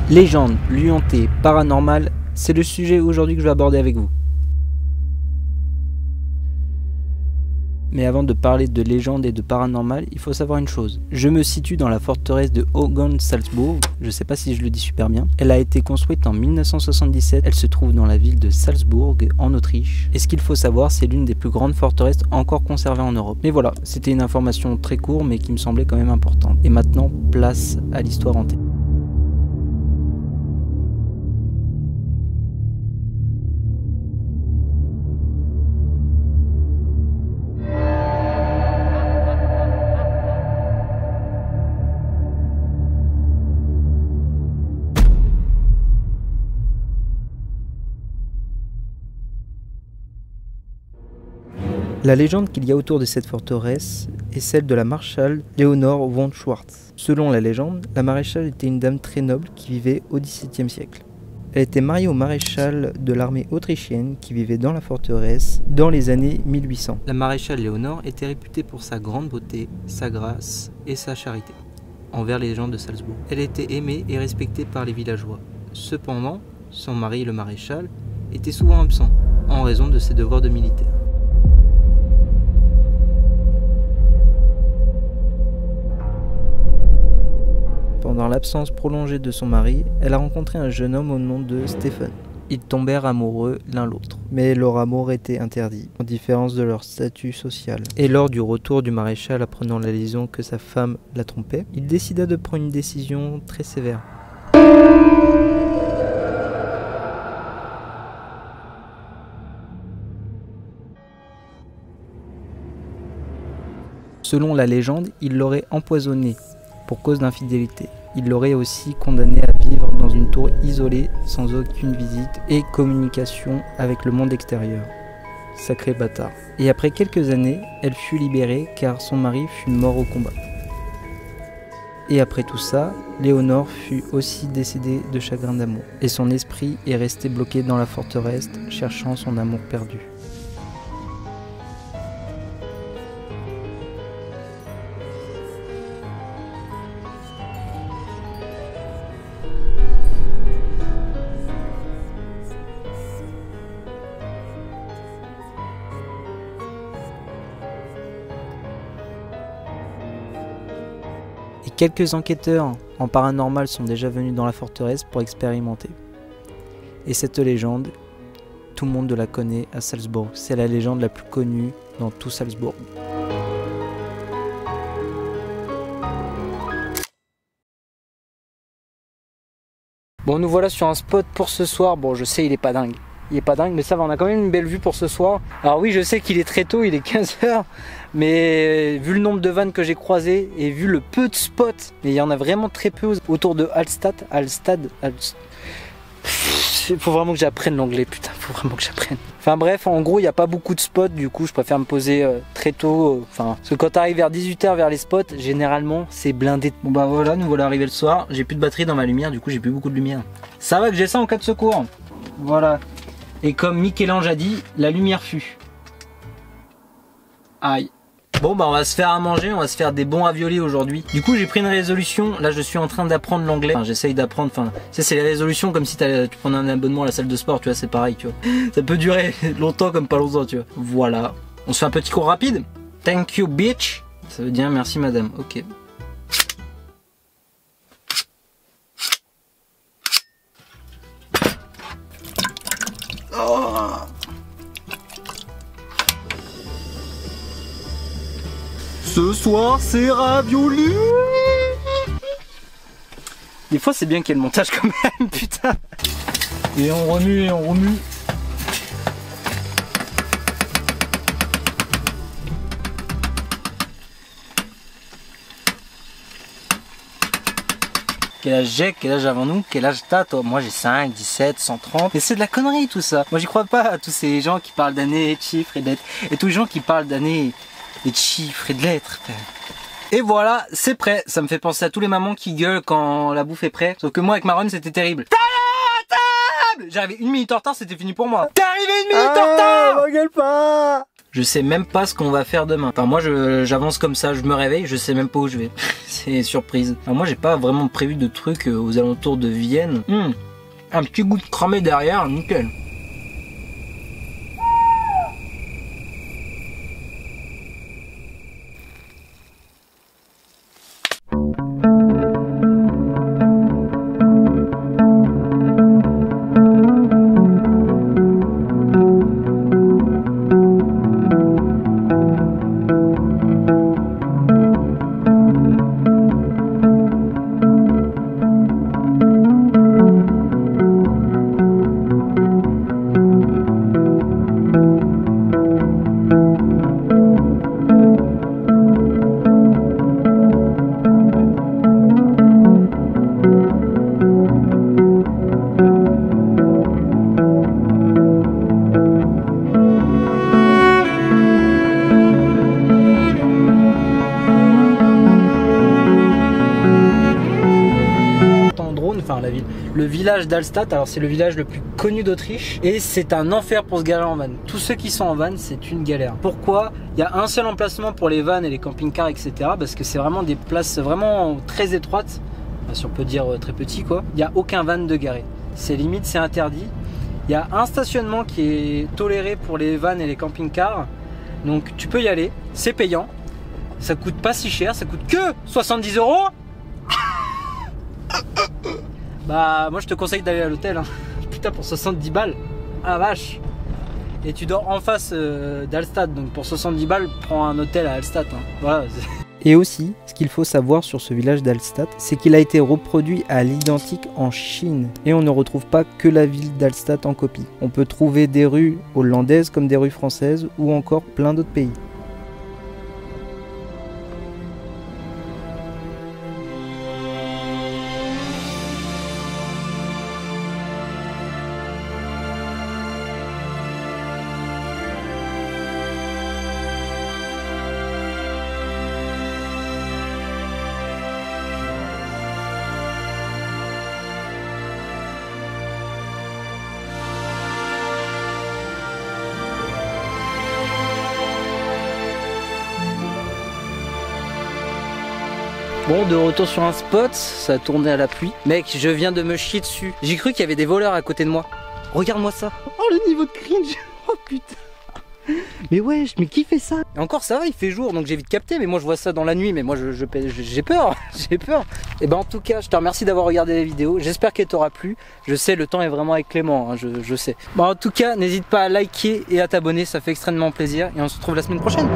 Légende, luanté, paranormal, c'est le sujet aujourd'hui que je vais aborder avec vous. Mais avant de parler de légende et de paranormal, il faut savoir une chose. Je me situe dans la forteresse de Hohensalzburg, je sais pas si je le dis super bien. Elle a été construite en 1977, elle se trouve dans la ville de Salzbourg, en Autriche. Et ce qu'il faut savoir, c'est l'une des plus grandes forteresses encore conservées en Europe. Mais voilà, c'était une information très courte mais qui me semblait quand même importante. Et maintenant, place à l'histoire hantée. La légende qu'il y a autour de cette forteresse est celle de la maréchale Léonore von Schwartz. Selon la légende, la maréchale était une dame très noble qui vivait au XVIIe siècle. Elle était mariée au maréchal de l'armée autrichienne qui vivait dans la forteresse dans les années 1800. La maréchale Léonore était réputée pour sa grande beauté, sa grâce et sa charité envers les gens de Salzbourg. Elle était aimée et respectée par les villageois. Cependant, son mari, le maréchal, était souvent absent en raison de ses devoirs de militaire. Pendant l'absence prolongée de son mari, elle a rencontré un jeune homme au nom de Stephen. Ils tombèrent amoureux l'un l'autre, mais leur amour était interdit, en différence de leur statut social. Et lors du retour du maréchal apprenant la liaison que sa femme la trompait, il décida de prendre une décision très sévère. Selon la légende, il l'aurait empoisonné pour cause d'infidélité. Il l'aurait aussi condamné à vivre dans une tour isolée, sans aucune visite et communication avec le monde extérieur. Sacré bâtard. Et après quelques années, elle fut libérée car son mari fut mort au combat. Et après tout ça, Léonore fut aussi décédée de chagrin d'amour. Et son esprit est resté bloqué dans la forteresse, cherchant son amour perdu. Et quelques enquêteurs en paranormal sont déjà venus dans la forteresse pour expérimenter. Et cette légende, tout le monde la connaît à Salzbourg. C'est la légende la plus connue dans tout Salzbourg. Bon, nous voilà sur un spot pour ce soir. Bon, je sais, il est pas dingue. Il est pas dingue, mais ça va, on a quand même une belle vue pour ce soir. Alors oui, je sais qu'il est très tôt, il est 15h, mais vu le nombre de vannes que j'ai croisées et vu le peu de spots, et il y en a vraiment très peu autour de Hallstatt. Faut vraiment que j'apprenne l'anglais, putain, faut vraiment que j'apprenne. Enfin bref, en gros, il n'y a pas beaucoup de spots, du coup, je préfère me poser très tôt. Parce que quand tu arrives vers 18h vers les spots, généralement, c'est blindé. Bon bah voilà, nous voilà arrivés le soir. J'ai plus de batterie dans ma lumière, du coup, j'ai plus beaucoup de lumière. Ça va que j'ai ça en cas de secours. Voilà. Et comme Michel-Ange a dit, la lumière fut. Aïe. Bon bah on va se faire à manger, on va se faire des bons raviolis aujourd'hui. Du coup j'ai pris une résolution, là je suis en train d'apprendre l'anglais. Enfin j'essaye d'apprendre, c'est les résolutions comme si tu prenais un abonnement à la salle de sport, tu vois, c'est pareil, tu vois. Ça peut durer longtemps comme pas longtemps, tu vois. Voilà. On se fait un petit cours rapide. Thank you bitch. Ça veut dire merci madame, ok. Oh. Ce soir c'est ravioli. Des fois c'est bien qu'il y ait le montage quand même, putain. Et on remue et on remue. Quel âge j'ai? Quel âge avons-nous? Quel âge t'as toi? Moi j'ai 5, 17, 130. Mais c'est de la connerie tout ça. Moi j'y crois pas à tous ces gens qui parlent d'années, de chiffres et de lettres. Et tous les gens qui parlent d'années et de chiffres et de lettres. Et voilà, c'est prêt. Ça me fait penser à tous les mamans qui gueulent quand la bouffe est prête. Sauf que moi avec ma rhum c'était terrible. incroyable. J'arrivais 1 minute en retard, c'était fini pour moi. T'es arrivé 1 minute en retard. M'engueule pas. Je sais même pas ce qu'on va faire demain. Enfin moi j'avance comme ça, je me réveille, je sais même pas où je vais. C'est surprise. Alors, moi j'ai pas vraiment prévu de trucs aux alentours de Vienne. Un petit goût de cramé derrière, nickel. Enfin la ville, le village d'Alstadt. Alors c'est le village le plus connu d'Autriche et c'est un enfer pour se garer en van. Tous ceux qui sont en van, c'est une galère. Pourquoi? Il y a un seul emplacement pour les vannes et les camping-cars, etc. Parce que c'est vraiment des places vraiment très étroites, si on peut dire très petit quoi. Il n'y a aucun van de garé. C'est limite, c'est interdit. Il y a un stationnement qui est toléré pour les vannes et les camping-cars. Donc tu peux y aller, c'est payant. Ça coûte pas si cher, ça coûte que 70 €. Bah moi je te conseille d'aller à l'hôtel hein. Putain pour 70 balles. Ah vache. Et tu dors en face d'Alstadt. Donc pour 70 balles prends un hôtel à Alstadt hein. Voilà. Et aussi, ce qu'il faut savoir sur ce village d'Alstadt, c'est qu'il a été reproduit à l'identique en Chine. Et on ne retrouve pas que la ville d'Alstadt en copie. On peut trouver des rues hollandaises comme des rues françaises ou encore plein d'autres pays. Bon, de retour sur un spot, ça a tourné à la pluie. Mec, je viens de me chier dessus. J'ai cru qu'il y avait des voleurs à côté de moi. Regarde-moi ça. Oh le niveau de cringe. Oh putain. Mais wesh, mais qui fait ça? Et encore ça va, il fait jour, donc j'ai vite capté, mais moi je vois ça dans la nuit, mais moi j'ai peur, j'ai peur. Et ben en tout cas, je te remercie d'avoir regardé la vidéo, j'espère qu'elle t'aura plu. Je sais, le temps est vraiment avec Clément, hein, je sais. Bon en tout cas, n'hésite pas à liker et à t'abonner, ça fait extrêmement plaisir, et on se retrouve la semaine prochaine.